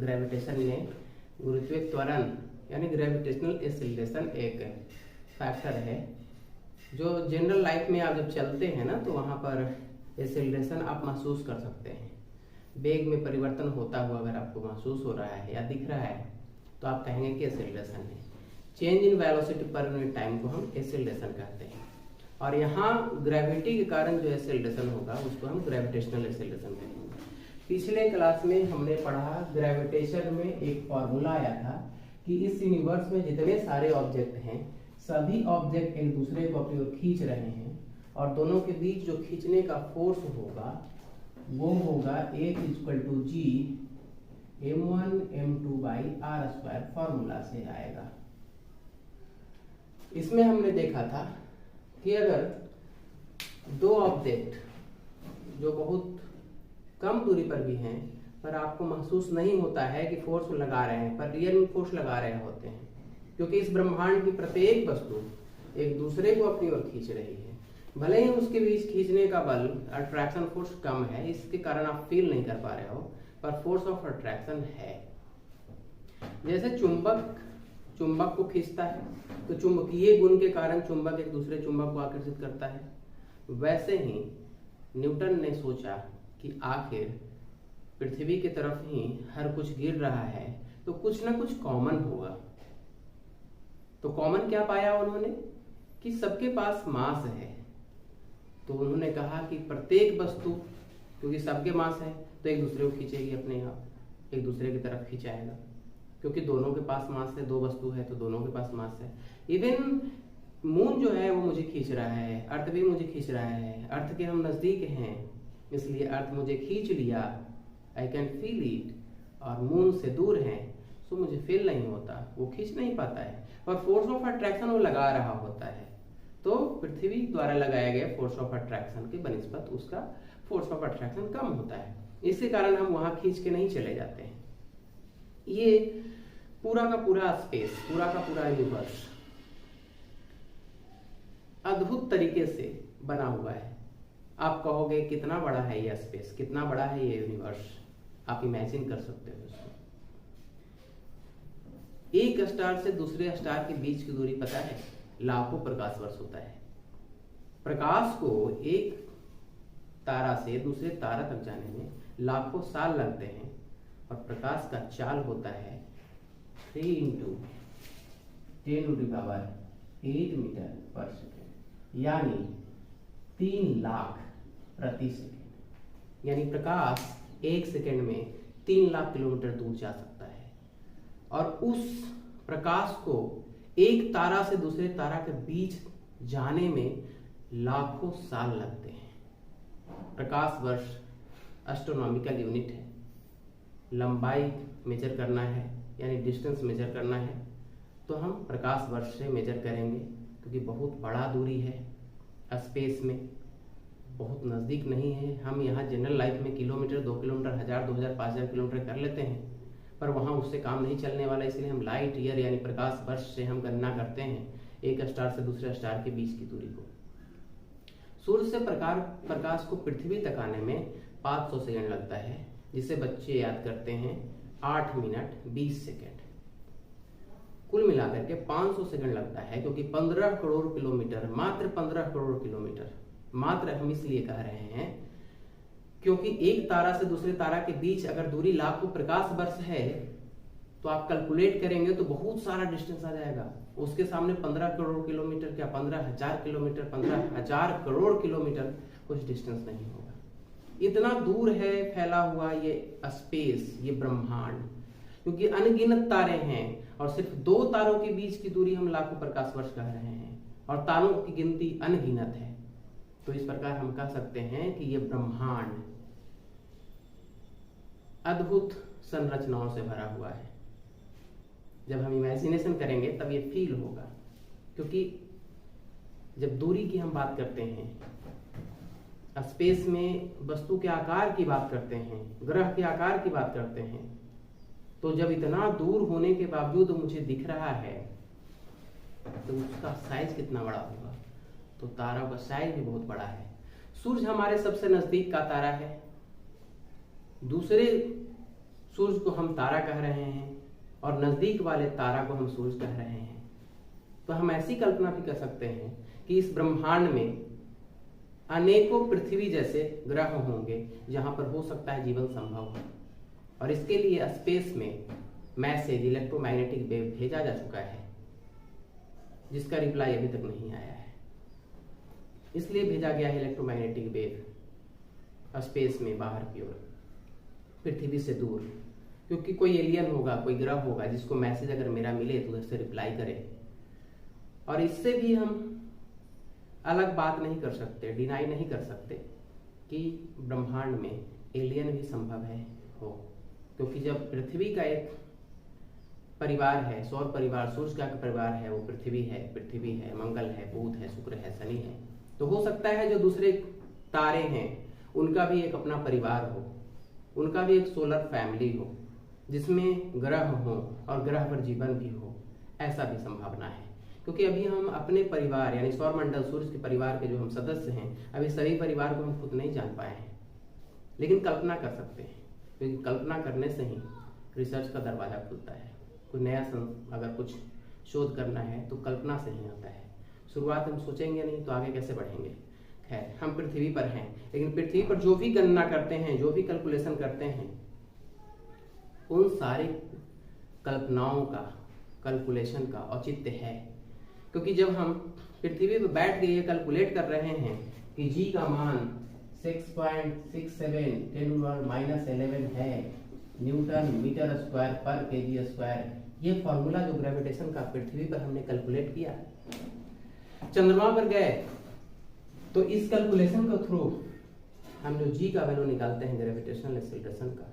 Gravitation ने गुरुत्वीय त्वरण यानी ग्रेविटेशनल एक्सीलरेशन एक फैक्टर है जो जनरल लाइफ में आप जब चलते हैं ना तो वहाँ पर एक्सीलरेशन आप महसूस कर सकते हैं। वेग में परिवर्तन होता हुआ अगर आपको महसूस हो रहा है या दिख रहा है तो आप कहेंगे कि एक्सीलरेशन है। Change in velocity per unit time को हम एक्सीलरेशन कहते हैं। और यहाँ ग्रेविटी के कारण जो एक्सीलरेशन होगा उसको हम ग्रेविटेशनल एक्सीलरेशन कहेंगे। पिछले क्लास में हमने पढ़ा ग्रेविटेशन में एक फॉर्मूला आया था कि इस यूनिवर्स में जितने सारे ऑब्जेक्ट हैं सभी ऑब्जेक्ट एक दूसरे को अपनी ओर खींच रहे हैं और दोनों के बीच जो खींचने का फोर्स होगा वो होगा F=G m1m2/r² फॉर्मूला से आएगा। इसमें हमने देखा था कि अगर दो ऑब्जेक्ट जो बहुत कम दूरी पर भी हैं पर आपको महसूस नहीं होता है कि फोर्स लगा रहे हैं पर रियल में फोर्स लगा रहे होते हैं, क्योंकि इस ब्रह्मांड की प्रत्येक वस्तु एक दूसरे को अपनी ओर खींच रही है। भले ही उसके बीच खींचने का बल अट्रैक्शन फोर्स कम है, इसके कारण आप फील नहीं कर पा रहे हो, पर फोर्स ऑफ अट्रैक्शन है। जैसे चुंबक को खींचता है तो चुंबकीय गुण के कारण चुंबक एक दूसरे चुंबक को आकर्षित करता है। वैसे ही न्यूटन ने सोचा कि आखिर पृथ्वी की तरफ ही हर कुछ गिर रहा है तो कुछ ना कुछ कॉमन होगा। तो कॉमन क्या पाया उन्होंने कि सबके पास मास है। तो उन्होंने कहा कि प्रत्येक वस्तु क्योंकि सबके मास है तो एक दूसरे को खींचेगी, अपने आप एक दूसरे की तरफ खींचाएगा, क्योंकि दोनों के पास मास है, दो वस्तु है तो दोनों के पास मास है। इवन मून जो है वो मुझे खींच रहा है, अर्थ भी मुझे खींच रहा है। अर्थ के हम नजदीक हैं इसलिए अर्थ मुझे खींच लिया, आई कैन फील इट। और मून से दूर है तो मुझे फील नहीं होता, वो खींच नहीं पाता है, और फोर्स ऑफ अट्रैक्शन वो लगा रहा होता है। तो पृथ्वी द्वारा लगाया गया फोर्स ऑफ अट्रैक्शन के बनिस्बत उसका फोर्स ऑफ अट्रैक्शन कम होता है, इसके कारण हम वहां खींच के नहीं चले जाते हैं। ये पूरा का पूरा स्पेस, पूरा का पूरा यूनिवर्स अद्भुत तरीके से बना हुआ है। आप कहोगे कितना बड़ा है ये स्पेस, कितना बड़ा है ये यूनिवर्स, आप इमेजिन कर सकते हो इसको। एक स्टार से दूसरे स्टार के बीच की दूरी पता है? लाखों प्रकाश वर्ष होता है। प्रकाश को एक तारा से दूसरे तारा तक जाने में लाखों साल लगते हैं और प्रकाश का चाल होता है 3 × 10⁸ मीटर पर सेकेंड, यानी 3 लाख प्रति सेकेंड। यानी प्रकाश एक सेकेंड में 3 लाख किलोमीटर दूर जा सकता है। और उस प्रकाश को एक तारा से दूसरे तारा के बीच जाने में लाखों साल लगते हैं। प्रकाश वर्ष एस्ट्रोनॉमिकल यूनिट है। लंबाई मेजर करना है यानी डिस्टेंस मेजर करना है तो हम प्रकाश वर्ष से मेजर करेंगे, क्योंकि बहुत बड़ा दूरी है स्पेस में, बहुत नज़दीक नहीं है। हम यहाँ जनरल लाइफ में किलोमीटर, 2 किलोमीटर, 1000, 2000, 5000 किलोमीटर कर लेते हैं, पर वहाँ उससे काम नहीं चलने वाला, इसलिए हम लाइट ईयर यानी प्रकाश वर्ष से हम गणना करते हैं एक स्टार से दूसरे स्टार के बीच की दूरी को। सूर्य से प्रकाश को पृथ्वी तक आने में 500 सेकंड लगता है, जिसे बच्चे याद करते हैं 8 मिनट 20 सेकंड। कुल मिलाकर के 500 सेकंड लगता है, क्योंकि 15 करोड़ किलोमीटर, मात्र 15 करोड़ किलोमीटर, मात्र हम इसलिए कह रहे हैं क्योंकि एक तारा से दूसरे तारा के बीच अगर दूरी लाखों प्रकाश वर्ष है तो आप कैलकुलेट करेंगे तो बहुत सारा डिस्टेंस आ जाएगा। उसके सामने 15 करोड़ किलोमीटर क्या 15,000 किलोमीटर, 15,000 करोड़ किलोमीटर कुछ डिस्टेंस नहीं होगा। इतना दूर है फैला हुआ ये स्पेस, ये ब्रह्मांड, क्योंकि अनगिनत तारे हैं और सिर्फ 2 तारों के बीच की दूरी हम लाखों प्रकाश वर्ष कह रहे हैं और तारों की गिनती अनगिनत है। तो इस प्रकार हम कह सकते हैं कि ये ब्रह्मांड अद्भुत संरचनाओं से भरा हुआ है। जब हम इमेजिनेशन करेंगे तब ये फील होगा, क्योंकि जब दूरी की हम बात करते हैं, स्पेस में वस्तु के आकार की बात करते हैं, ग्रह के आकार की बात करते हैं, तो जब इतना दूर होने के बावजूद मुझे दिख रहा है तो उसका साइज कितना बड़ा होगा। तो तारों का साइज भी बहुत बड़ा है। सूर्य हमारे सबसे नजदीक का तारा है। दूसरे सूर्य को हम तारा कह रहे हैं और नजदीक वाले तारा को हम सूरज कह रहे हैं। तो हम ऐसी कल्पना भी कर सकते हैं कि इस ब्रह्मांड में अनेकों पृथ्वी जैसे ग्रह होंगे जहां पर हो सकता है जीवन संभव हो, और इसके लिए स्पेस में मैसेज इलेक्ट्रोमैग्नेटिक वेव भेजा जा चुका है जिसका रिप्लाई अभी तक नहीं आया है। इसलिए भेजा गया है इलेक्ट्रोमैग्नेटिक वेव स्पेस में बाहर की ओर, पृथ्वी से दूर, क्योंकि कोई एलियन होगा, कोई ग्रह होगा जिसको मैसेज अगर मेरा मिले तो उससे रिप्लाई करे। और इससे भी हम अलग बात नहीं कर सकते, डिनाई नहीं कर सकते कि ब्रह्मांड में एलियन भी संभव है हो, क्योंकि जब पृथ्वी का एक परिवार है, सौर परिवार, सूर्य का परिवार है, वो पृथ्वी है, मंगल है, बुध है, शुक्र है, शनि है, तो हो सकता है जो दूसरे तारे हैं उनका भी एक अपना परिवार हो, उनका भी एक सोलर फैमिली हो जिसमें ग्रह हो और ग्रह पर जीवन भी हो, ऐसा भी संभावना है। क्योंकि अभी हम अपने परिवार यानी सौर मंडल सूर्य के परिवार के जो हम सदस्य हैं, अभी सभी परिवार को हम खुद नहीं जान पाए हैं, लेकिन कल्पना कर सकते हैं, क्योंकि कल्पना करने से ही रिसर्च का दरवाजा खुलता है। कोई नया अगर कुछ शोध करना है तो कल्पना से ही आता है। शुरुआत हम सोचेंगे नहीं तो आगे कैसे बढ़ेंगे। खैर, हम पृथ्वी पर हैं, लेकिन पृथ्वी पर जो भी गणना करते हैं, जो भी कैलकुलेशन करते हैं, उन सारे कल्पनाओं का, कैलकुलेशन का औचित्य है। क्योंकि जब हम पृथ्वी पर बैठ के ये कैलकुलेट कर रहे हैं कि जी का मान 6.67 10⁻⁻11 है न्यूटन मीटर स्क्वायर पर केजी स्क्वायर, ये फॉर्मूला जो ग्रेविटेशन का पृथ्वी पर हमने कैलकुलेट किया, चंद्रमा पर गए तो इस कैलकुलेशन के थ्रू हम जो जी का वैल्यू निकालते हैं ग्रेविटेशनल एक्सीलरेशन का,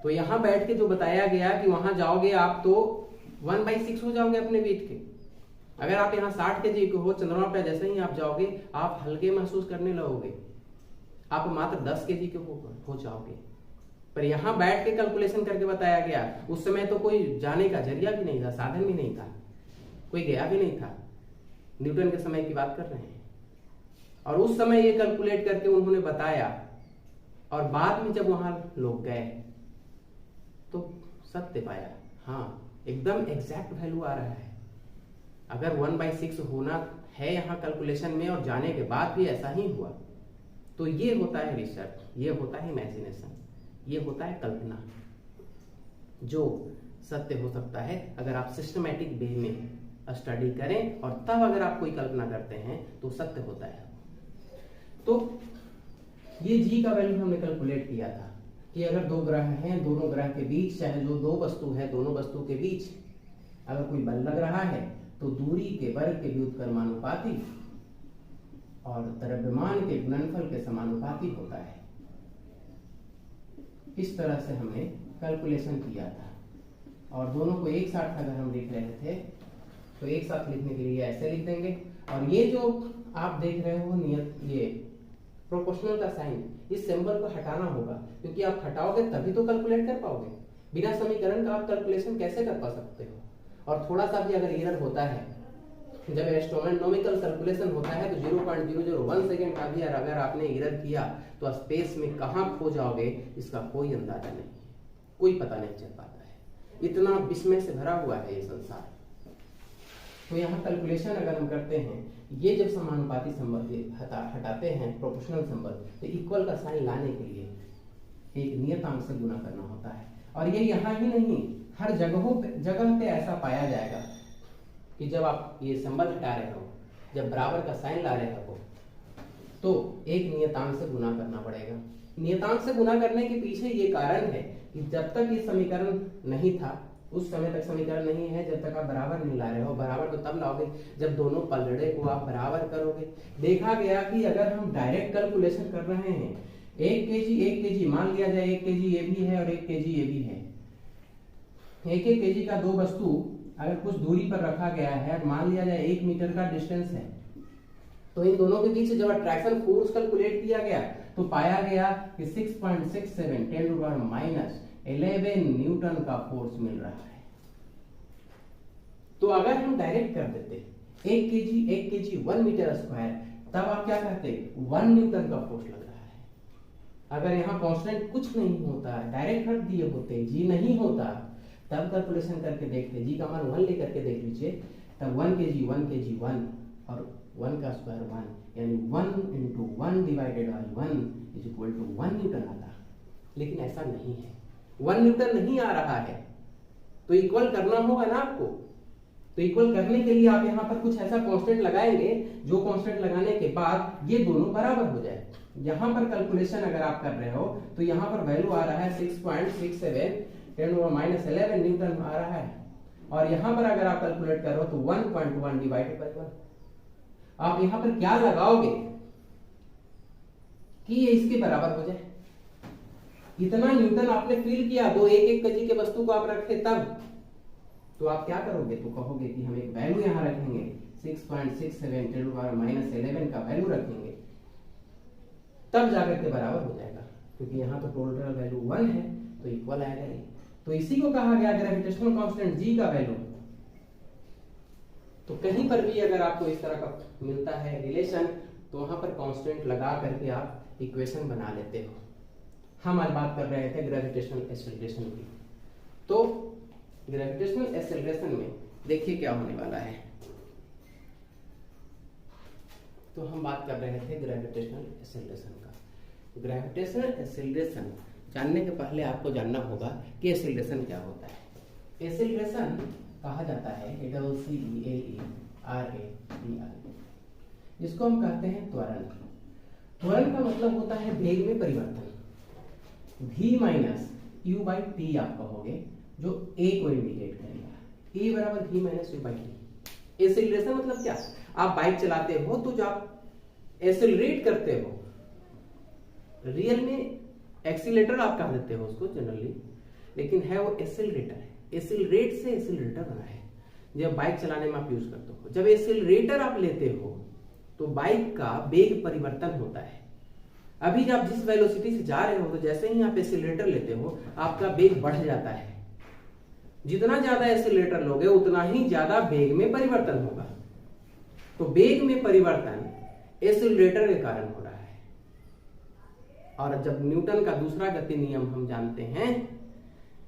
तो यहां बैठ के जो बताया गया कि वहां जाओगे आप तो 1/6 हो जाओगे अपने वेट के। अगर आप यहाँ 60 kg के हो, चंद्रमा पे जैसे ही आप जाओगे आप हल्के महसूस करने लगोगे, आप मात्र 10 kg के हो जाओगे। पर यहाँ बैठ के कैलकुलेशन करके बताया गया, उस समय तो कोई जाने का जरिया भी नहीं था, साधन भी नहीं था, कोई गया भी नहीं था, न्यूटन के समय की बात कर रहे हैं। और उस समय ये कैलकुलेट करके उन्होंने बताया, और बाद में जब वहां लोग गए तो सत्य पाया, हाँ एकदम एग्जैक्ट वैल्यू आ रहा है। अगर 1/6 होना है यहाँ कैलकुलेशन में और जाने के बाद भी ऐसा ही हुआ, तो ये होता है रिसर्च, ये होता है इमेजिनेशन, ये होता है कल्पना, जो सत्य हो सकता है अगर आप सिस्टमैटिक वे में स्टडी करें और तब अगर आप कोई कल्पना करते हैं तो सत्य होता है। तो ये जी का वैल्यू हमने कैलकुलेट किया था कि अगर दो ग्रह हैं, दोनों ग्रह के बीच, चाहे जो दो वस्तु है, दोनों वस्तु के बीच अगर कोई बल लग रहा है तो दूरी के वर्ग के व्युत्क्रमानुपाती और द्रव्यमान के गुणनफल के समानुपाती होता है। इस तरह से हमने कैलकुलेशन किया था, और दोनों को एक साथ अगर हम लिख रहे थे तो एक साथ लिखने के लिए ऐसे लिख देंगे। और ये जो आप देख रहे हो नियत, ये प्रोपोर्शनल का साइन, इस सिंबल को हटाना होगा, क्योंकि आप हटाओगे तभी तो कैलकुलेट कर पाओगे। बिना समीकरण का आप कैलकुलेशन कैसे कर पा सकते हो। और थोड़ा सा भी अगर एरर होता है, जब एस्ट्रोनॉमिकल कैलकुलेशन होता है तो 0.001 सेकेंड का भी अगर आपने एरर किया तो स्पेस में कहाँ खो जाओगे इसका कोई अंदाजा नहीं, कोई पता नहीं चल पाता है। इतना विस्मय से भरा हुआ है ये संसार। तो यहाँ कैलकुलेशन अगर हम करते हैं, ये जब समानुपाती संबंध हटाते हैं प्रोपोर्शनल संबंध, तो इक्वल का साइन लाने के लिए एक नियतांक से गुना करना होता है। और ये यहाँ ही नहीं, हर जगह पे ऐसा पाया जाएगा कि जब आप ये संबंध हटा रहे हो, जब बराबर का साइन ला रहे हो, तो एक नियतांक से गुना करना पड़ेगा। नियतांक से गुना करने के पीछे ये कारण है कि जब तक ये समीकरण नहीं था, उस समय तक समीकरण नहीं है जब तक आप बराबर नहीं ला रहे हो। बराबर तो तब लाओगे जब दोनों पलड़े को आप बराबर करोगे। देखा गया कि अगर हम डायरेक्ट कैलकुलेशन कर रहे हैं, 1 kg मान लिया जाए, 1 kg ये भी है और 1 kg ये भी है, 1 kg का दो वस्तु अगर कुछ दूरी पर रखा गया है, मान लिया जाए 1 मीटर का डिस्टेंस है, तो इन दोनों के बीच जब अट्रैक्शन फोर्स कैलकुलेट किया गया तो पाया गया कि 6.67 10⁻11 न्यूटन का फोर्स मिल रहा है। तो अगर हम डायरेक्ट कर देते 1 kg 1 मीटर स्क्वायर, तब आप क्या कहते 1 न्यूटन का फोर्स लग रहा है। अगर यहाँ कांस्टेंट कुछ नहीं होता, डायरेक्ट रख दिए होते, जी नहीं होता, तब कैलकुलेशन करके देखते, जी का मान 1 लेकर के देख लीजिए, तब 1 kg 1 kg 1 और 1 का स्क्वायर 1, यानी 1 × 1 divided by 1 is equal to 1 newton आता। लेकिन ऐसा नहीं है, 1 न्यूटन नहीं आ रहा है, तो इक्वल करना होगा ना आपको। तो इक्वल करने के लिए आप यहाँ पर कुछ ऐसा कांस्टेंट लगाएंगे जो कांस्टेंट लगाने के बाद ये दोनों बराबर हो जाए। यहाँ पर कैलकुलेशन अगर आप कर रहे हो तो यहाँ पर वैल्यू आ रहा है 6.67 10⁻11 न्यूटन आ रहा है, और यहाँ पर अगर आप कैलकुलेट करो तो 1.1 डिवाइडेड बाई 1। आप यहाँ पर क्या लगाओगे कि ये इसके बराबर हो जाए। इतना न्यूटन आपने फील किया, दो एक केजी के वस्तु को आप रखे तब, तो आप क्या करोगे, तो कहोगे कि हम एक वैल्यू यहाँ रखेंगे 6.67 10⁻11 का वैल्यू रखेंगे, तब जाकर के बराबर हो जाएगा, क्योंकि यहाँ तो टोटल वैल्यू 1 है तो इक्वल आएगा ये। तो इसी को कहा गया ग्रेविटेशनल कांस्टेंट जी का वैल्यू। तो कहीं पर भी अगर आपको इस तरह का मिलता है रिलेशन, तो वहां पर कांस्टेंट लगा करके आप इक्वेशन बना लेते हो। हम आज बात कर रहे थे ग्रेविटेशनल एक्सेलरेशन की। तो ग्रेविटेशनल एक्सेलरेशन में देखिए क्या होने वाला है। तो हम बात कर रहे थे ग्रेविटेशनल एक्सेलरेशन का। ग्रेविटेशनल एक्सेलरेशन जानने के पहले आपको जानना होगा कि एक्सेलरेशन क्या होता है। एक्सेलरेशन कहा जाता है CELERATION, जिसको हम कहते हैं त्वरण। त्वरण का मतलब होता है वेग में परिवर्तन। v minus u by T आप कहोगे, जो a को इंडिकेट करेगा। a बराबर v minus u by T. Acceleration मतलब क्या, आप बाइक चलाते हो तो जब आप एक्सेलरेट करते हो, रियल में एक्सीलेटर आप कह देते हो उसको जनरली, लेकिन है वो एक्सेलरेटर है। एक्सेलरेट से एक्सेलरेटर बना है, जब बाइक चलाने में आप यूज करते हो। जब एक्सेलरेटर आप लेते हो तो बाइक का वेग परिवर्तन होता है। अभी जब जिस वेलोसिटी से जा रहे हो, तो जैसे ही आप एक्सेलरेटर लेते हो आपका वेग बढ़ जाता है। जितना ज्यादा एक्सेलरेटर लोगे उतना ही ज्यादा वेग में परिवर्तन होगा। तो वेग में परिवर्तन एक्सेलरेटर के कारण हो रहा है। और जब न्यूटन का दूसरा गति नियम हम जानते हैं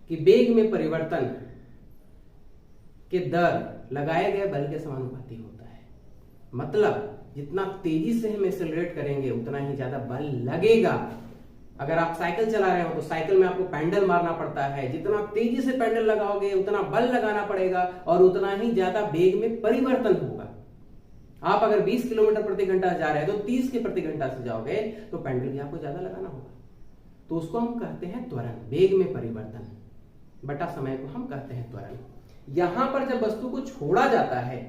कि वेग में परिवर्तन के दर लगाए गए बल के समानुपाती होता है। मतलब जितना तेजी से हम एक्सेलरेट करेंगे उतना ही ज्यादा बल लगेगा। अगर आप साइकिल चला रहे हो तो साइकिल में आपको पैडल मारना पड़ता है, जितना तेजी से पैडल लगाओगे उतना बल लगाना पड़ेगा और उतना ही ज्यादा वेग में परिवर्तन होगा। आप अगर 20 किलोमीटर प्रति घंटा जा रहे हैं तो 30 के प्रति घंटा से जाओगे तो पैडल भी आपको ज्यादा लगाना होगा। तो उसको हम कहते हैं त्वरण, वेग में परिवर्तन बटा समय को हम कहते हैं त्वरण। यहां पर जब वस्तु को छोड़ा जाता है,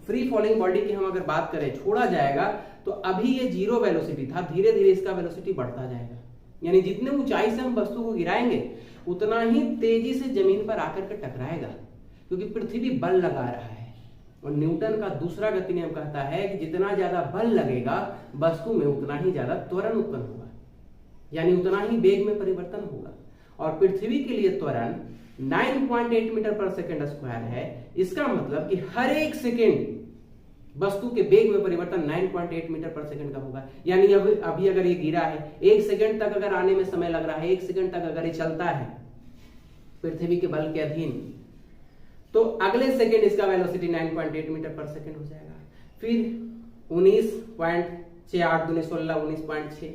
फ्री फॉलिंग बॉडी की हम अगर बात करें, छोड़ा जाएगा तो अभी ये 0 वेलोसिटी था, धीरे धीरे इसका वेलोसिटी बढ़ता जाएगा। यानी जितने ऊंचाई से हम वस्तु को गिराएंगे उतना ही तेजी से जमीन पर आकर के टकराएगा, क्योंकि पृथ्वी बल लगा रहा है। और न्यूटन का दूसरा गति नियम कहता है कि जितना ज्यादा बल लगेगा वस्तु में उतना ही ज्यादा त्वरण उत्पन्न होगा, यानी उतना ही वेग में परिवर्तन होगा। और पृथ्वी के लिए त्वरण 9.8 मीटर पर सेकेंड स्क्वायर है। इसका मतलब कि हर एक सेकेंड वस्तु के वेग में परिवर्तन 9.8 मीटर पर सेकेंड का होगा। यानी अभी अगर ये गिरा है, 1 सेकेंड तक अगर आने में समय लग रहा है, 1 सेकेंड तक अगर ये चलता है पृथ्वी के बल के अधीन, तो अगले सेकेंड इसका वेलोसिटी 9.8 मीटर पर सेकेंड हो जाएगा। फिर 19.68 दूनी 16 19.6,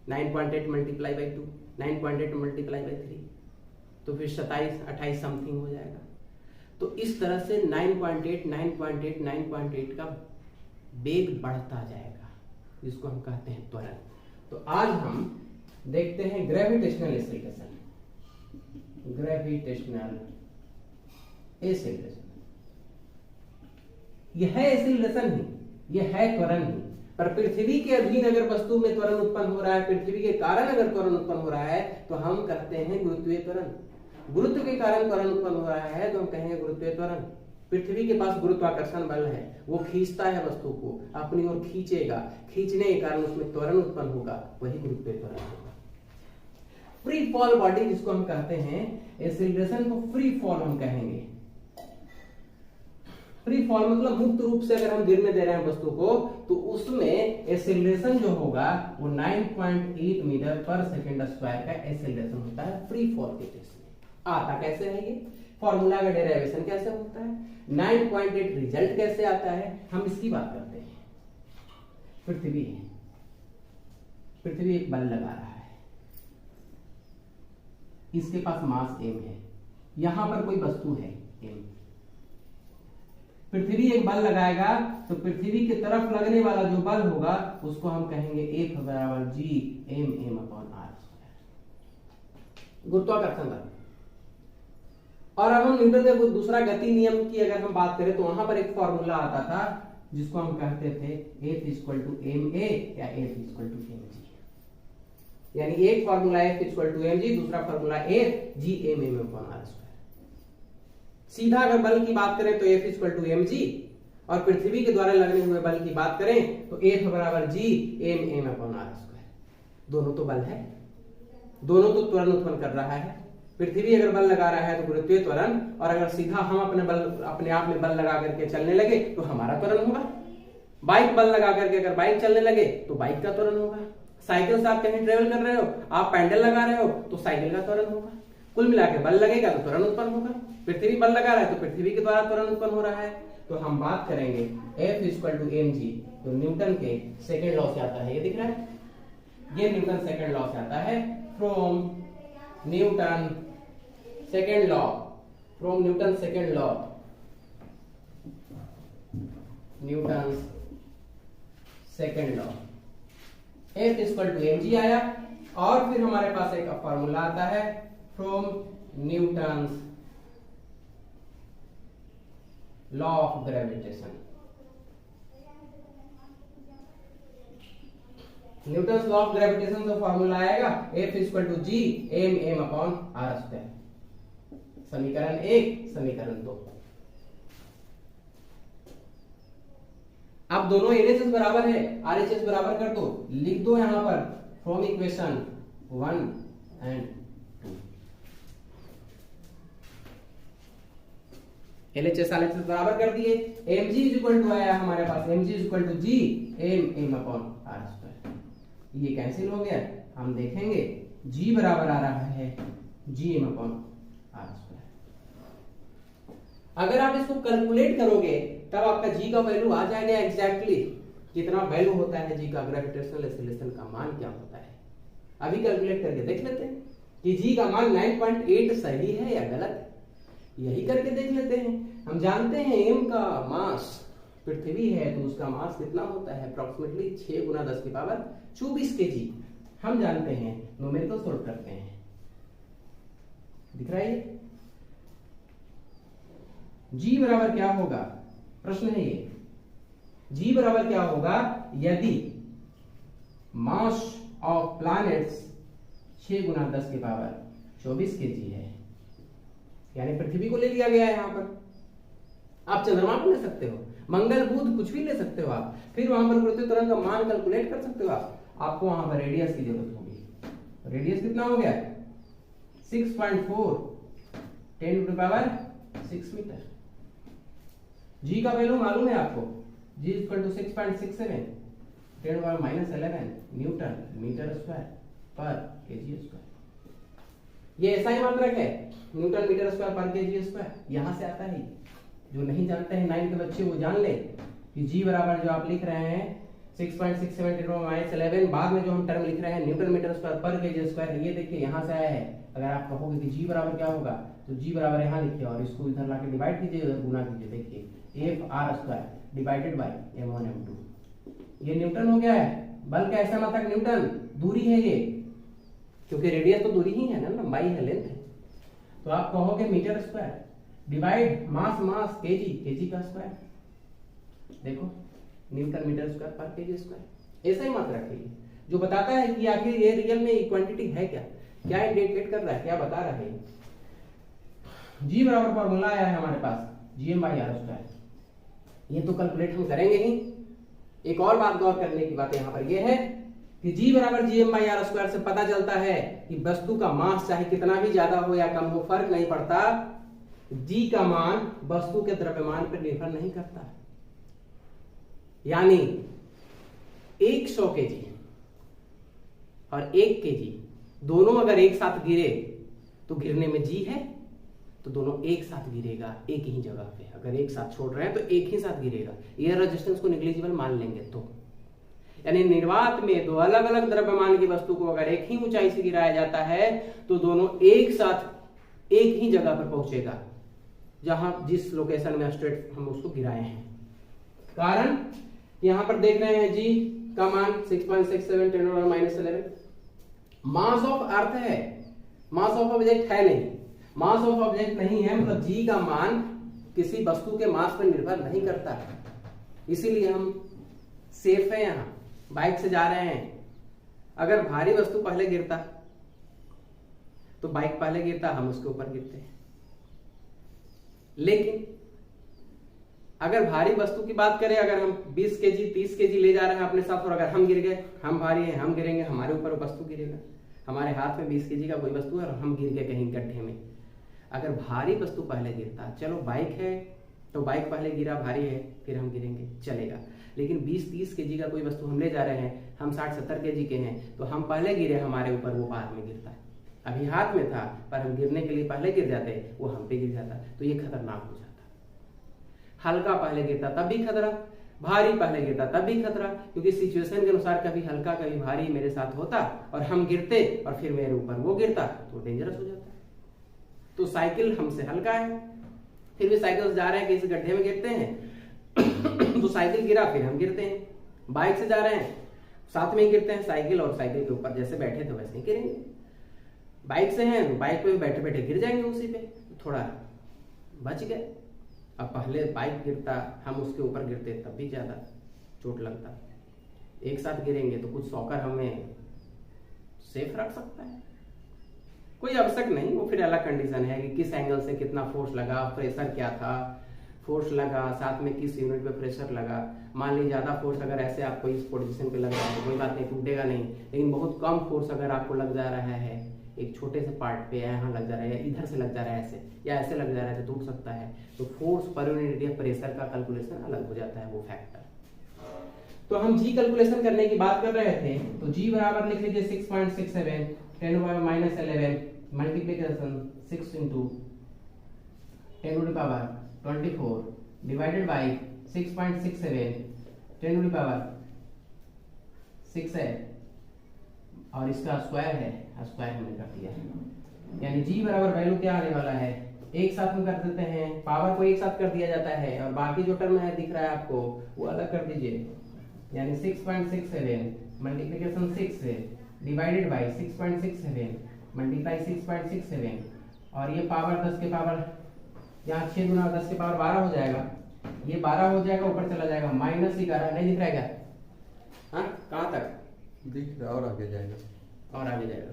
9.8 मल्टीप्लाई बाई 2, 9.8 मल्टीप्लाई बाई 3, तो फिर 27 28 समथिंग हो जाएगा। तो इस तरह से 9.8 9.8 9.8 का वेग बढ़ता जाएगा, जिसको हम कहते हैं त्वरण। तो आज हम देखते हैं ग्रेविटेशनल एक्सेलरेशन। ग्रेविटेशनल एक्सेलरेशन यह है एक्सेलरेशन ही, यह है त्वरण ही। पर पृथ्वी के अधीन अगर वस्तु में त्वरण उत्पन्न हो रहा है, पृथ्वी के कारण अगर त्वरण उत्पन्न हो रहा है तो हम कहते हैं गुरुत्वीय त्वरण। गुरुत्व के कारण त्वरण उत्पन्न हो रहा है तो हम कहेंगे गुरुत्वीय त्वरण। पृथ्वी के पास गुरुत्वाकर्षण बल है, वो खींचता है वस्तु को, अपनी ओर खींचेगा, खींचने के कारण उसमें त्वरण उत्पन्न होगा, वही गुरुत्वीय त्वरण होगा। फ्री फॉल बॉडी जिसको हम कहते हैं, एक्सेलरेशन को फ्री फॉल हम कहेंगे। फ्री फॉल मतलब मुक्त रूप से अगर हम गिरने दे रहे हैं वस्तु को, तो उसमें एक्सेलरेशन जो होगा वो 9.8 मीटर पर सेकंड स्क्वायर का एक्सेलरेशन होता है फ्री फॉल के केस में। आता कैसे है ये, फॉर्मूला का डेरिवेशन कैसे होता है, 9.8 रिजल्ट कैसे आता है, हम इसकी बात करते हैं। पृथ्वी एक बल लगा रहा है, इसके पास मास m है, यहां पर कोई वस्तु है m, पृथ्वी एक बल लगाएगा तो पृथ्वी की तरफ लगने वाला जो बल होगा उसको हम कहेंगे F बराबर G m upon r square, गुरुत्वाकर्षण बल। और अब हम न्यूटन के दूसरा गति नियम की अगर हम बात करें तो वहां पर एक फॉर्मूला आता था जिसको हम कहते थे F इक्वल टू ma या F इक्वल टू mg, यानी एक formula F equal to mg, दूसरा formula F G m upon r square. सीधा अगर बल की बात करें तो F इक्वल टू mg, और पृथ्वी के द्वारा लगने हुए बल की बात करें तो F बराबर G m upon r square. दोनों तो बल है, दोनों तो त्वरण उत्पन्न कर रहा है। पृथ्वी अगर बल लगा रहा है तो गुरुत्वीय त्वरण, और अगर सीधा हम अपने आप में बल लगा करके चलने लगे तो हमारा त्वरण होगा। बाइक बल लगा करके अगर बाइक चलने लगे तो बाइक का त्वरण होगा। साइकिल से आप कहीं ट्रेवल कर रहे हो, आप पैडल लगा रहे हो तो साइकिल का त्वरण होगा। कुल मिला के बल लगेगा तो त्वरण उत्पन्न होगा। पृथ्वी बल लगा रहा है तो पृथ्वी के द्वारा त्वरण उत्पन्न हो रहा है। तो हम बात करेंगे F इक्वल टू mg, तो न्यूटन के सेकेंड लॉ से आता है, ये दिख रहा है, ये न्यूटन सेकेंड लॉ से आता है, from Newton second law, from Newton second law, Newton second law F equal to mg आया, और फिर हमारे पास एक फॉर्मूला आता है from Newton law of gravitation. Newton law of gravitation का फॉर्मूला आएगा F equal to G m upon r square, समीकरण 1 समीकरण 2। अब दोनों LHS बराबर है, RHS बराबर कर दो, लिख दो यहां पर from equation 1 and 2। LHS RHS बराबर कर दिए, mg इक्वल टू आया हमारे पास, mg equal to G m upon r square, ये कैंसिल हो गया। हम देखेंगे G बराबर आ रहा है Gm अपॉन r स्क्वायर। अगर आप इसको कैलकुलेट करोगे तब आपका G का वैल्यू आ जाएगा एग्जैक्टली कितना वैल्यू होता है G का, ग्रेविटेशनल एक्सीलरेशन का मान क्या होता है। अभी कैलकुलेट करके देख लेते हैं कि G का मान 9.8 सही है या गलत है, यही करके देख लेते हैं। हम जानते हैं m का मास, पृथ्वी है तो उसका मास कितना होता है, अप्रोक्सीमेटली 6 गुना 10 की पावर 24 kg। हम जानते हैं, न्यूमेरिकल सॉल्व करते हैं, दिख रहा है ये G बराबर क्या होगा, प्रश्न है ये, G बराबर क्या होगा यदि मास ऑफ प्लैनेट्स 6 गुना 10 की पावर 24 kg है, यानी पृथ्वी को ले लिया गया है। यहां पर आप चंद्रमा को ले सकते हो, मंगल बुध कुछ भी ले सकते हो आप, फिर वहां पर गुरुत्वीय त्वरण का मान कैलकुलेट कर सकते हो आप। आपको वहां पर रेडियस की जरूरत होगी। रेडियस कितना हो गया 6.4 10 to the power 6 metre. G का वैल्यू मालूम है आपको, G equal to 6.67 10 power -11 newton metre square पर केजी स्क्वायर। ये ऐसा ही मात्रक है, न्यूटन मीटर स्क्वायर पर केजी स्क्वायर, यहां से आता है। जो नहीं जानते हैं 9 के बच्चे वो जान ले कि G बराबर जो आप लिख रहे हैं 6.67 10 पावर -11, बाद में जो हम टर्म लिख रहे हैं न्यूटन मीटर स्क्वायर पर केजी स्क्वायर, ये देखिए यहां से आया है। अगर आप कहोगे कि G बराबर क्या होगा तो G बराबर यहां लिखिए और इसको इधर लाके डिवाइड कीजिए, उधर गुना कीजिए। देखिए F(r) square divided by m1 m2, ये न्यूटन हो गया है। बल का ऐसा मात्रक न्यूटन, दूरी है ये, क्योंकि रेडियस तो दूरी ही है ना, लंबाई है, लेंथ है। तो आप कहोगे मीटर स्क्वायर डिवाइड मास मास केजी का स्क्वायर, देखो न्यूटन मीटर स्क्वायर पर केजी स्क्वायर, ऐसा ही मात्रक है जो बताता है कि आखिर ये रियल में क्वांटिटी है क्या इंडिकेट कर रहा है, क्या बता रहा है। G बराबर फॉर्मूला आया है हमारे पास Gm/r स्क्वायर, ये तो कैलकुलेट हम करेंगे ही। एक और बात गौर करने की बात यहाँ पर यह है कि G बराबर Gm/r स्क्वायर से पता चलता है कि वस्तु का मास चाहे कितना भी ज्यादा हो या कम हो, फर्क नहीं पड़ता, जी का मान वस्तु के द्रव्यमान पर निर्भर नहीं करता। यानी 100 केजी और 1 केजी दोनों अगर एक साथ गिरे तो गिरने में जी है, तो दोनों एक साथ गिरेगा एक ही जगह पे। अगर एक साथ छोड़ रहे हैं तो एक ही साथ गिरेगा। ये रेजिस्टेंस को निग्लिजिबल मान लेंगे तो, यानी निर्वात में दो अलग अलग द्रव्यमान की वस्तु को अगर एक ही ऊंचाई से गिराया जाता है तो दोनों एक साथ एक ही जगह पर पहुंचेगा, जहां जिस लोकेशन में स्ट्रेट हम उसको गिराए हैं। कारण यहां पर देख रहे हैं जी का मान 6.67 10⁻⁻11। मास ऑफ अर्थ है, मास ऑफ ऑब्जेक्ट है नहीं। मास ऑफ ऑब्जेक्ट नहीं है मतलब जी का मान किसी वस्तु के मास पर निर्भर नहीं करता है। इसीलिए हम सेफ है। यहां बाइक से जा रहे हैं, अगर भारी वस्तु पहले गिरता तो बाइक पहले गिरता, हम उसके ऊपर गिरते हैं। लेकिन अगर भारी वस्तु की बात करें, अगर हम 20 केजी 30 केजी ले जा रहे हैं अपने साथ और अगर हम गिर गए, हम भारी हैं, हम गिरेंगे, हमारे ऊपर वस्तु गिरेगा। हमारे हाथ में 20 केजी का कोई वस्तु है और हम गिर गए कहीं गड्ढे में, अगर भारी वस्तु पहले गिरता, चलो बाइक है तो बाइक पहले गिरा, भारी है, फिर हम गिरेंगे, चलेगा। लेकिन 20-30 केजी का कोई वस्तु हम ले जा रहे हैं, हम 60-70 केजी के हैं, तो हम पहले गिरे, हमारे ऊपर, वो बाद में गिरता है। अभी हाथ में था पर हम गिरने के लिए पहले गिर जाते, वो हम पे गिर जाता, तो ये खतरनाक हो जाता। हल्का पहले गिरता तब भी खतरा, भारी पहले गिरता तब भी खतरा, क्योंकि सिचुएशन के अनुसार कभी हल्का कभी भारी मेरे साथ होता और हम गिरते और फिर मेरे ऊपर वो गिरता तो डेंजरस हो जाता। तो साइकिल हमसे हल्का है, फिर भी साइकिल से जा रहे हैं, किसी गड्ढे में गिरते हैं तो साइकिल गिरा, फिर हम गिरते हैं। बाइक से जा रहे हैं, साथ में ही गिरते हैं, साइकिल और साइकिल के ऊपर जैसे बैठे थे वैसे ही गिरेंगे। बाइक से हैं तो बाइक पे बैठे बैठे गिर जाएंगे उसी पे, तो थोड़ा बच गए। अब पहले बाइक गिरता, हम उसके ऊपर गिरते, तब भी ज्यादा चोट लगता। एक साथ गिरेंगे तो कुछ सॉकर हमें सेफ रख सकता है, कोई आवश्यक नहीं। वो फिर अलग कंडीशन है कि किस एंगल से कितना फोर्स लगा, प्रेशर क्या था, फोर्स लगा, साथ में किस यूनिट पे प्रेशर लगा। मान लीजिए ज्यादा फोर्स अगर ऐसे आपको इस पोजीशन पे लग रहा है तो कोई बात नहीं, टूटेगा नहीं। लेकिन बहुत कम फोर्स अगर आपको लग जा रहा है एक छोटे से पार्ट पे, यहाँ लग जा रहा है या इधर से लग जा रहा है ऐसे, या ऐसे लग जा रहा है तो टूट सकता है। तो फोर्स पर यूनिट या प्रेशर का कैलकुलेशन अलग हो जाता है, वो फैक्टर। तो हम जी कैलकुलेशन करने की बात कर रहे थे, तो जी बराबर लिख लीजिए 6.67 10⁻⁻11 मल्टीप्लिकेशन 6 × 10⁻24 डिवाइडेड बाई 6.67 10⁻6 है और इसका स्क्वायर है, स्क्वायर हमने कर दिया है। यानी जी बराबर वैल्यू क्या आने वाला है, एक साथ में कर देते हैं, पावर को एक साथ कर दिया जाता है और बाकी जो टर्म है दिख रहा है आपको वो अलग कर दीजिए। यानी 6.67 मल्टीप्लिकेशन 6 है डिवाइडेड बाई 6.67 मल्टीप्लाई 6.67 और ये पावर 10 के पावर, यहाँ 6 गुना 10 के पावर 12 हो जाएगा। ये 12 हो जाएगा, ऊपर चला जाएगा माइनस ही कर रहा है, नहीं दिख रहा है क्या? हाँ कहाँ तक दिख रहा, और आगे जाएगा, और आगे जाएगा।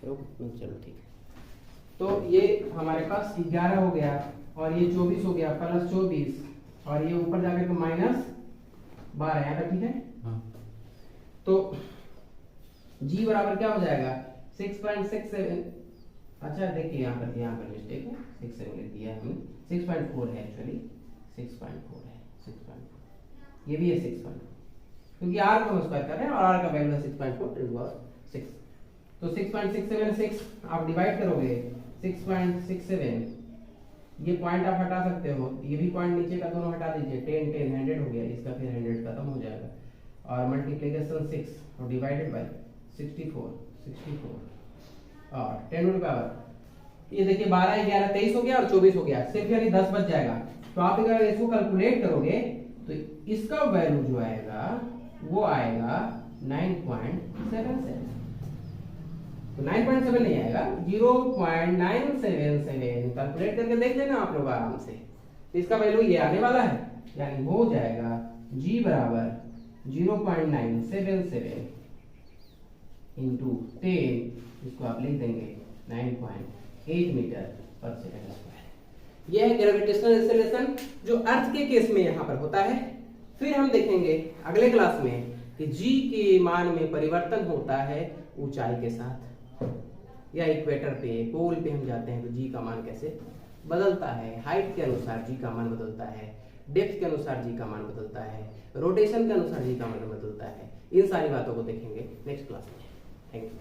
चलो ठीक है। तो ये हमारे पास 11 हो गया और ये 24 हो गया, प्लस 24 और ये ऊपर जाकर के माइनस 12 यहाँ तक, ठीक है। हाँ। तो जी बराबर क्या हो जाएगा 6.67। अच्छा देखिए यहाँ पर मिस्टेक है, 6.7 लिख दिया हमने, 6.4 है एक्चुअली, 6.4 है, 6.4 ये भी है 6.4 क्योंकि आर को हम स्क्वायर कर रहे हैं और आर का वैल्यू है 6.4 तो 6.676 आप डिवाइड करोगे 6.67, ये पॉइंट आप हटा सकते हो, ये भी पॉइंट नीचे का दोनों हटा दीजिए, 10 10 100 हो गया, इसका फिर 100 खत्म हो जाएगा और मल्टीप्लिकेशन 6 और डिवाइडेड बाय 64 और 10⁻, ये देखिए 12 11 23 हो गया और 24 हो गया, सिर्फ यानी 10 बच जाएगा। तो आप अगर इसको कैलकुलेट करोगे तो इसका वैल्यू जो आएगा वो आएगा 9.77। तो 9.7 नहीं आएगा, 0.977 कैलकुलेट करके देख लेना आप लोग आराम से। तो इसका वैल्यू ये आने वाला है, यानी हो जाएगा G बराबर 0.977 इंटू 10, इसको आप लिख देंगे 9.8 मीटर पर सेकंड स्क्वायर। यह है ग्रेविटेशनल एक्सेलरेशन जो अर्थ के केस में यहाँ पर होता है। फिर हम देखेंगे अगले क्लास में कि G के मान में परिवर्तन होता है ऊंचाई के साथ। या इक्वेटर पे पोल पे हम जाते हैं तो जी का मान कैसे बदलता है, हाइट के अनुसार जी का मान बदलता है, डेप्थ के अनुसार जी का मान बदलता है, रोटेशन के अनुसार जी का मान बदलता है। इन सारी बातों को देखेंगे नेक्स्ट क्लास में। Thank you.